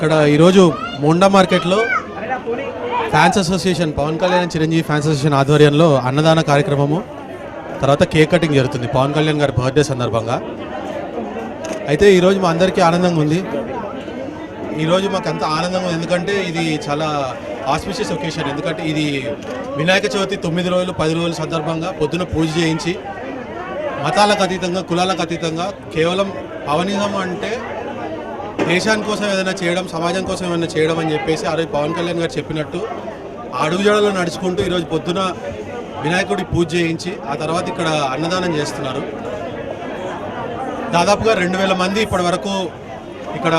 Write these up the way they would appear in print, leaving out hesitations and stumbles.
ఇక్కడ ఈరోజు మోండా మార్కెట్లో fans association Pawan Kalyan Chiranjeevi fans association ఆధ్వర్యంలో అన్నదాన కార్యక్రమము తర్వాత కేక్ కటింగ్ జరుగుతుంది పవన్ కళ్యాణ్ గారి బర్త్డే సందర్భంగా. అయితే ఈరోజు మా అందరికీ ఆనందంగా ఉంది. ఈరోజు మాకు అంత ఆనందంగా ఉంది ఎందుకంటే ఇది చాలా ఆస్పిషియస్ ఒకేషన్. ఎందుకంటే ఇది వినాయక చవితి 9 రోజులు 10 రోజుల సందర్భంగా పొద్దున పూజ చేయించి మతాలకు అతీతంగా కులాలకు అతీతంగా కేవలం పవనిజం అంటే దేశాని కోసం ఏదైనా చేయడం సమాజం కోసం ఏదైనా చేయడం అని చెప్పేసి ఆ రోజు పవన్ కళ్యాణ్ గారు చెప్పినట్టు అడుగుజాడలో నడుచుకుంటూ ఈరోజు పొద్దున వినాయకుడి పూజ చేయించి ఆ తర్వాత ఇక్కడ అన్నదానం చేస్తున్నారు. దాదాపుగా 2000 మంది ఇప్పటి వరకు ఇక్కడ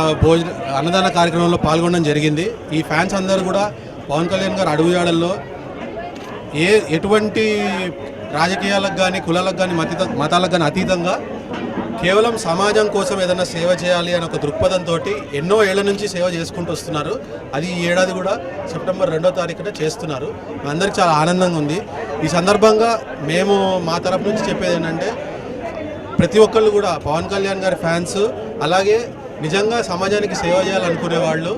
అన్నదాన కార్యక్రమంలో పాల్గొనడం జరిగింది. ఈ ఫ్యాన్స్ అందరూ కూడా పవన్ కళ్యాణ్ గారు అడుగుజాడల్లో ఎటువంటి రాజకీయాలకు కానీ కులాలకు కానీ మతాలకు కానీ అతీతంగా కేవలం సమాజం కోసం ఏదైనా సేవ చేయాలి అనే ఒక దృక్పథంతో ఎన్నో ఏళ్ల నుంచి సేవ చేసుకుంటూ వస్తున్నారు. అది ఈ ఏడాది కూడా సెప్టెంబర్ 2వ తారీఖున చేస్తున్నారు. అందరికీ చాలా ఆనందంగా ఉంది. ఈ సందర్భంగా మేము మా తరపు నుంచి చెప్పేది ఏంటంటే ప్రతి ఒక్కళ్ళు కూడా పవన్ కళ్యాణ్ గారి ఫ్యాన్స్ అలాగే నిజంగా సమాజానికి సేవ చేయాలనుకునే వాళ్ళు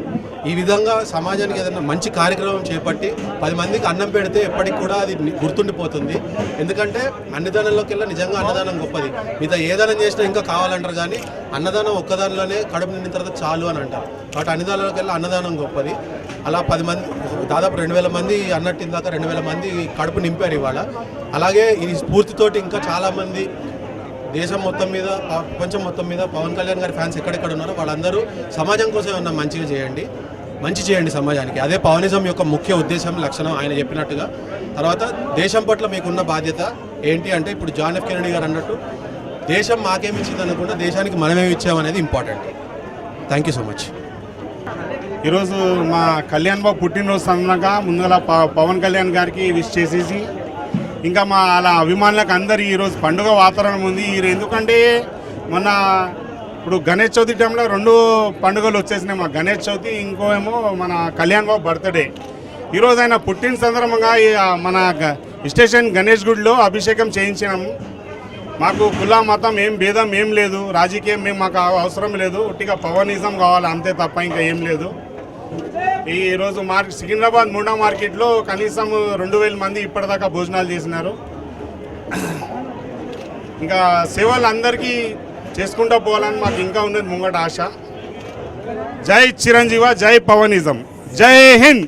ఈ విధంగా సమాజానికి ఏదైనా మంచి కార్యక్రమం చేపట్టి 10 మందికి అన్నం పెడితే ఎప్పటికి కూడా అది గుర్తుండిపోతుంది. ఎందుకంటే అన్నదానంలోకి వెళ్ళి నిజంగా అన్నదానం గొప్పది. మిగతా ఏదైనా చేసినా ఇంకా కావాలంటారు కానీ అన్నదానం ఒక్కదానిలోనే కడుపు నిండిన తర్వాత చాలు అని అంటారు. కాబట్టి అన్నదానంలోకి వెళ్ళి అన్నదానం గొప్పది. అలా 10 మంది దాదాపు 2000 మంది అన్నట్టు ఇందాక 2000 మంది కడుపు నింపారు ఇవాళ. అలాగే ఈ స్ఫూర్తితోటి ఇంకా చాలామంది దేశం మొత్తం మీద ప్రపంచం మొత్తం మీద పవన్ కళ్యాణ్ గారి ఫ్యాన్స్ ఎక్కడెక్కడ ఉన్నారో వాళ్ళందరూ సమాజం కోసం ఏమన్నా మంచి చేయండి సమాజానికి. అదే పవనిజం యొక్క ముఖ్య ఉద్దేశం లక్షణం ఆయన చెప్పినట్టుగా. తర్వాత దేశం పట్ల మీకున్న బాధ్యత ఏంటి అంటే ఇప్పుడు జాన్ ఎఫ్ కెనడీ గారు అన్నట్టు దేశం మాకేమి ఇచ్చింది అనుకుంటే దేశానికి మనమేమి ఇచ్చామనేది important. Thank you so much. ఈరోజు మా కళ్యాణ్ బాబు పుట్టినరోజు సందర్భంగా ముందుగా పవన్ కళ్యాణ్ గారికి విష్ చేసేసి ఇంకా మా అలా అభిమానులకు అందరు ఈరోజు పండుగ వాతావరణం ఉంది. ఎందుకంటే మొన్న ఇప్పుడు గణేష్ చవితి టైంలో 2 పండుగలు వచ్చేసినాయి. మా గణేష్ చవితి ఇంకో ఏమో మన కళ్యాణ్ బాబు బర్త్డే. ఈరోజు ఆయన పుట్టిన సందర్భంగా మన స్టేషన్ గణేష్ గుడిలో అభిషేకం చేయించినాము. మాకు కుల మతం ఏం భేదం ఏం లేదు, రాజకీయం మాకు అవసరం లేదు, ఉట్టిగా పవనిజం కావాలి అంతే తప్ప ఇంకా ఏం లేదు. ఈరోజు సికింద్రాబాద్ మోండా మార్కెట్లో కనీసం 2000 మంది ఇప్పటిదాకా భోజనాలు చేసినారు. ఇంకా సేవలు అందరికీ చేసుకుంటూ పోవాలని మాకు ఇంకా ఉన్నది ముంగట ఆశ. జై చిరంజీవ, జై పవనిజం, జై హింద్.